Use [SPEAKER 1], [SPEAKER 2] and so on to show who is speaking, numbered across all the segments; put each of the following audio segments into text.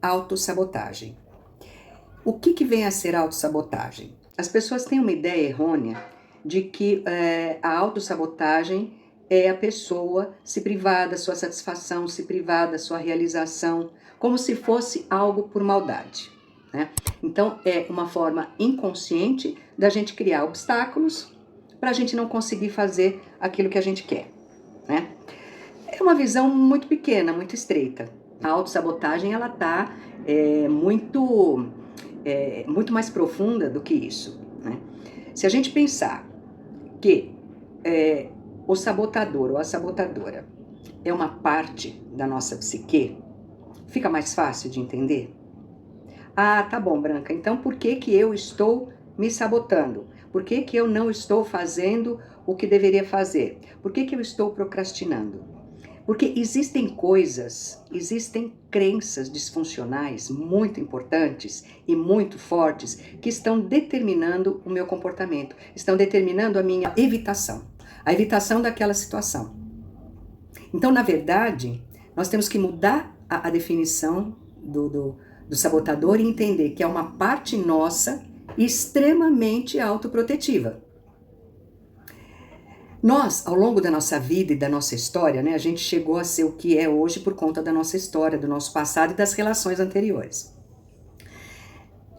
[SPEAKER 1] Autossabotagem. O que vem a ser autossabotagem? As pessoas têm uma ideia errônea de que a autossabotagem é a pessoa se privar da sua satisfação, se privar da sua realização, como se fosse algo por maldade, né? Então, é uma forma inconsciente da gente criar obstáculos para a gente não conseguir fazer aquilo que a gente quer, né? É uma visão muito pequena, muito estreita. A autossabotagem, ela tá muito mais profunda do que isso, né? Se a gente pensar que o sabotador ou a sabotadora é uma parte da nossa psique, fica mais fácil de entender? Ah, tá bom, Branca, então por que eu estou me sabotando? Por que eu não estou fazendo o que deveria fazer? Por que eu estou procrastinando? Porque existem coisas, existem crenças disfuncionais muito importantes e muito fortes que estão determinando o meu comportamento, estão determinando a minha evitação, a evitação daquela situação. Então, na verdade, nós temos que mudar a definição do sabotador e entender que é uma parte nossa extremamente autoprotetiva. Nós, ao longo da nossa vida e da nossa história, né, a gente chegou a ser o que é hoje por conta da nossa história, do nosso passado e das relações anteriores.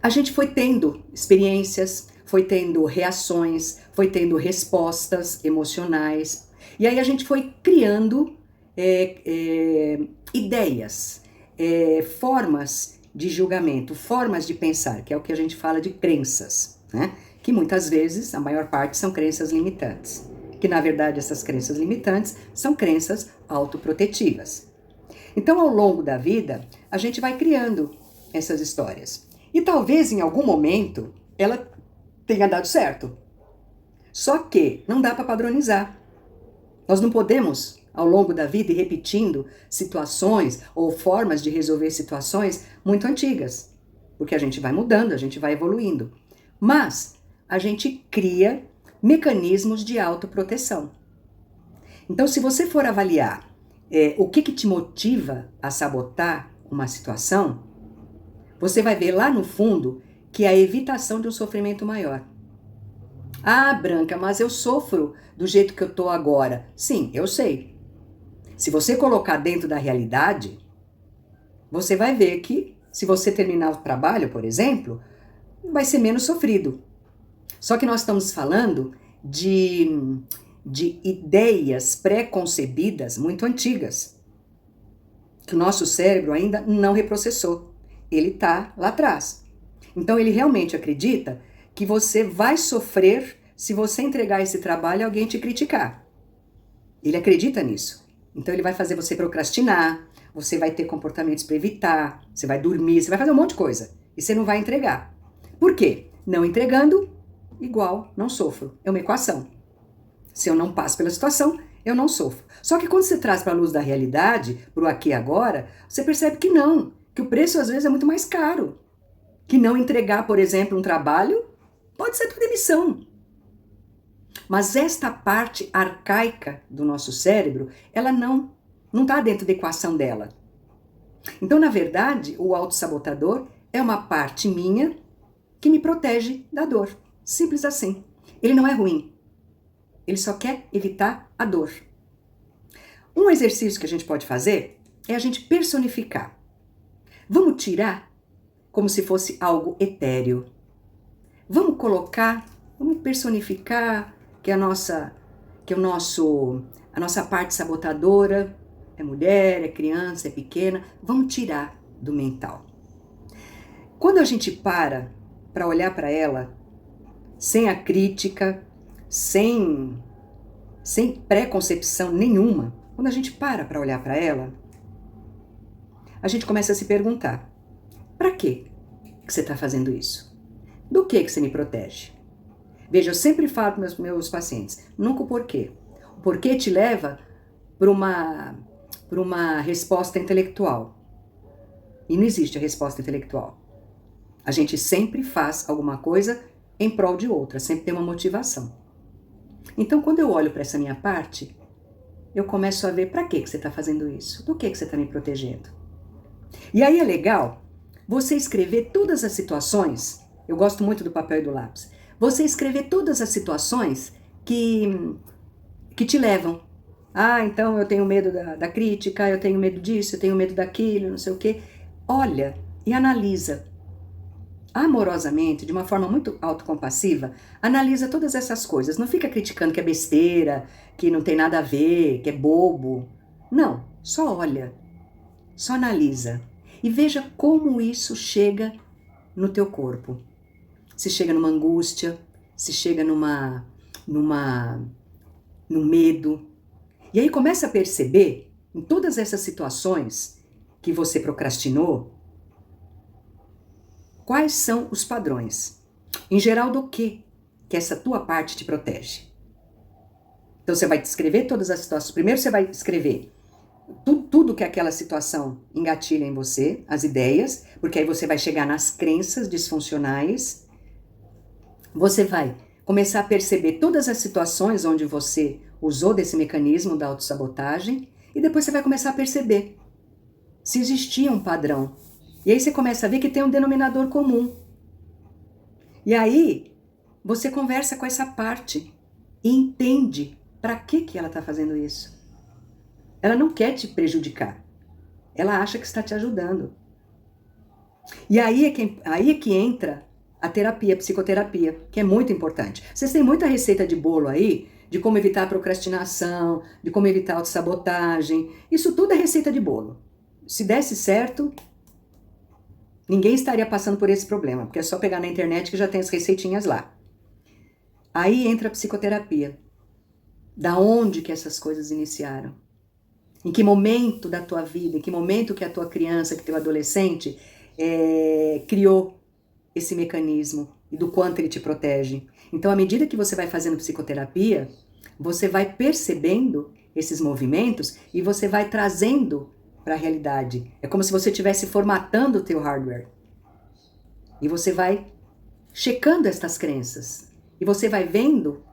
[SPEAKER 1] A gente foi tendo experiências, foi tendo reações, foi tendo respostas emocionais, e aí a gente foi criando ideias, formas de julgamento, formas de pensar, que é o que a gente fala de crenças, né? Que muitas vezes, a maior parte, são crenças limitantes. Que na verdade essas crenças limitantes são crenças autoprotetivas. Então, ao longo da vida, a gente vai criando essas histórias. E talvez em algum momento ela tenha dado certo. Só que não dá para padronizar. Nós não podemos, ao longo da vida, ir repetindo situações ou formas de resolver situações muito antigas. Porque a gente vai mudando, a gente vai evoluindo. Mas a gente cria mecanismos de autoproteção. Então, se você for avaliar o que te motiva a sabotar uma situação, você vai ver lá no fundo que é a evitação de um sofrimento maior. Ah, Branca, mas eu sofro do jeito que eu tô agora. Sim, eu sei. Se você colocar dentro da realidade, você vai ver que se você terminar o trabalho, por exemplo, vai ser menos sofrido. Só que nós estamos falando de ideias pré-concebidas muito antigas, que o nosso cérebro ainda não reprocessou. Ele está lá atrás. Então ele realmente acredita que você vai sofrer se você entregar esse trabalho e alguém te criticar. Ele acredita nisso. Então ele vai fazer você procrastinar, você vai ter comportamentos para evitar, você vai dormir, você vai fazer um monte de coisa. E você não vai entregar. Por quê? Não entregando, igual não sofro. É uma equação. Se eu não passo pela situação, eu não sofro. Só que quando você traz para a luz da realidade, para o aqui e agora, você percebe que não, que o preço às vezes é muito mais caro. Que não entregar, por exemplo, um trabalho pode ser tua demissão. Mas esta parte arcaica do nosso cérebro, ela não está dentro da equação dela. Então, na verdade, o autossabotador é uma parte minha que me protege da dor. Simples assim. Ele não é ruim. Ele só quer evitar a dor. Um exercício que a gente pode fazer é a gente personificar. Vamos tirar como se fosse algo etéreo. Vamos personificar que a nossa parte sabotadora é mulher, é criança, é pequena. Vamos tirar do mental. Quando a gente para olhar para ela, sem a crítica, sem pré-concepção nenhuma, quando a gente para olhar para ela, a gente começa a se perguntar: para que você está fazendo isso? Do que você me protege? Veja, eu sempre falo para os meus pacientes, nunca o porquê. O porquê te leva para uma resposta intelectual. E não existe a resposta intelectual. A gente sempre faz alguma coisa em prol de outra, sempre tem uma motivação. Então, quando eu olho para essa minha parte, eu começo a ver para que você está fazendo isso, do que você está me protegendo. E aí é legal você escrever todas as situações, eu gosto muito do papel e do lápis, você escrever todas as situações que te levam. Ah, então eu tenho medo da crítica, eu tenho medo disso, eu tenho medo daquilo, não sei o quê. Olha e analisa amorosamente, de uma forma muito autocompassiva, analisa todas essas coisas. Não fica criticando que é besteira, que não tem nada a ver, que é bobo. Não, só olha, só analisa e veja como isso chega no teu corpo. Se chega numa angústia, se chega num medo. E aí começa a perceber, em todas essas situações que você procrastinou, quais são os padrões. Em geral, do que essa tua parte te protege. Então você vai descrever todas as situações. Primeiro você vai escrever tudo que aquela situação engatilha em você, as ideias, porque aí você vai chegar nas crenças disfuncionais. Você vai começar a perceber todas as situações onde você usou desse mecanismo da autossabotagem e depois você vai começar a perceber se existia um padrão. E aí você começa a ver que tem um denominador comum. E aí você conversa com essa parte e entende para que ela está fazendo isso. Ela não quer te prejudicar. Ela acha que está te ajudando. E aí é que entra a terapia, a psicoterapia, que é muito importante. Vocês têm muita receita de bolo aí, de como evitar a procrastinação, de como evitar a autossabotagem. Isso tudo é receita de bolo. Se desse certo, ninguém estaria passando por esse problema, porque é só pegar na internet que já tem as receitinhas lá. Aí entra a psicoterapia. Da onde que essas coisas iniciaram? Em que momento da tua vida, em que momento que a tua criança, que teu adolescente criou esse mecanismo e do quanto ele te protege. Então, à medida que você vai fazendo psicoterapia, você vai percebendo esses movimentos e você vai trazendo para a realidade. É como se você estivesse formatando o teu hardware. E você vai checando estas crenças. E você vai vendo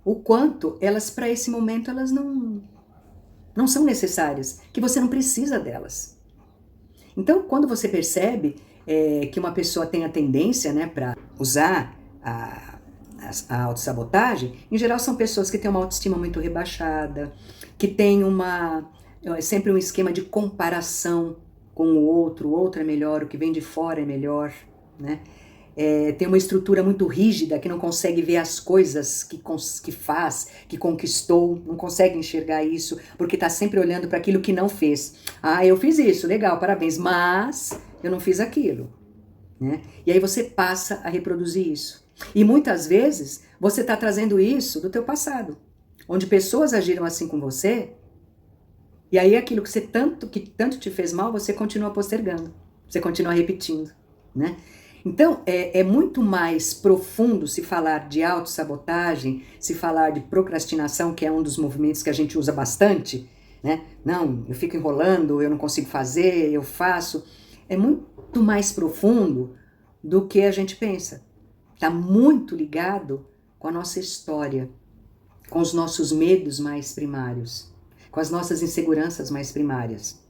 [SPEAKER 1] o quanto elas, para esse momento, elas não são necessárias, que você não precisa delas. Então, quando você percebe que uma pessoa tem a tendência, né, para usar a autossabotagem, em geral são pessoas que têm uma autoestima muito rebaixada, que têm sempre um esquema de comparação com o outro é melhor, o que vem de fora é melhor, né? Tem uma estrutura muito rígida, que não consegue ver as coisas que faz, que conquistou, não consegue enxergar isso, porque está sempre olhando para aquilo que não fez. Ah, eu fiz isso, legal, parabéns, mas eu não fiz aquilo, né? E aí você passa a reproduzir isso. E muitas vezes você está trazendo isso do teu passado, onde pessoas agiram assim com você, e aí aquilo que tanto te fez mal, você continua postergando, você continua repetindo, né? Então, é muito mais profundo se falar de autossabotagem, se falar de procrastinação, que é um dos movimentos que a gente usa bastante, né? Não, eu fico enrolando, eu não consigo fazer, eu faço. É muito mais profundo do que a gente pensa. Está muito ligado com a nossa história, com os nossos medos mais primários, com as nossas inseguranças mais primárias.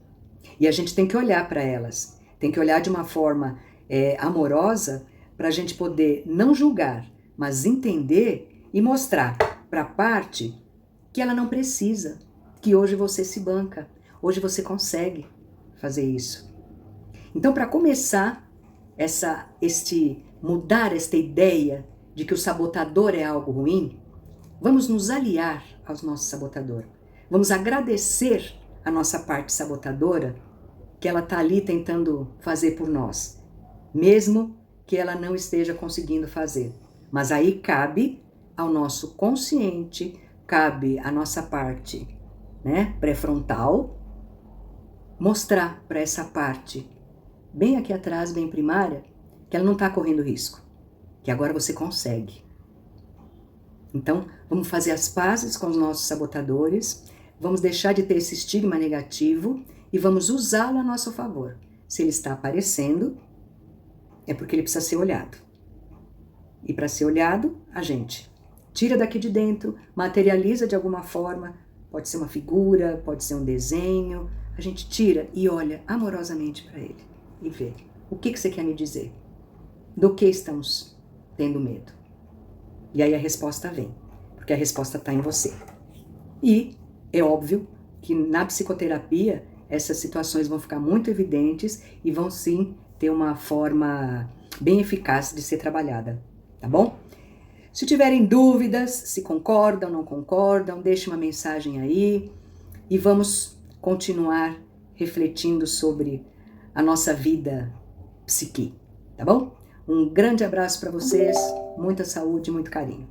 [SPEAKER 1] E a gente tem que olhar para elas, tem que olhar de uma forma amorosa, para a gente poder não julgar, mas entender e mostrar para a parte que ela não precisa, que hoje você se banca, hoje você consegue fazer isso. Então, para começar mudar esta ideia de que o sabotador é algo ruim, vamos nos aliar ao nosso sabotador. Vamos agradecer a nossa parte sabotadora, que ela está ali tentando fazer por nós, mesmo que ela não esteja conseguindo fazer. Mas aí cabe ao nosso consciente, cabe à nossa parte, né, pré-frontal, mostrar para essa parte, bem aqui atrás, bem primária, que ela não está correndo risco, que agora você consegue. Então, vamos fazer as pazes com os nossos sabotadores, vamos deixar de ter esse estigma negativo e vamos usá-lo a nosso favor. Se ele está aparecendo, é porque ele precisa ser olhado. E para ser olhado, a gente tira daqui de dentro, materializa de alguma forma, pode ser uma figura, pode ser um desenho, a gente tira e olha amorosamente para ele e vê. O que você quer me dizer? Do que estamos tendo medo? E aí a resposta vem, porque a resposta está em você. E é óbvio que na psicoterapia essas situações vão ficar muito evidentes e vão sim ter uma forma bem eficaz de ser trabalhada, tá bom? Se tiverem dúvidas, se concordam, não concordam, deixe uma mensagem aí e vamos continuar refletindo sobre a nossa vida psique, tá bom? Um grande abraço para vocês, muita saúde e muito carinho.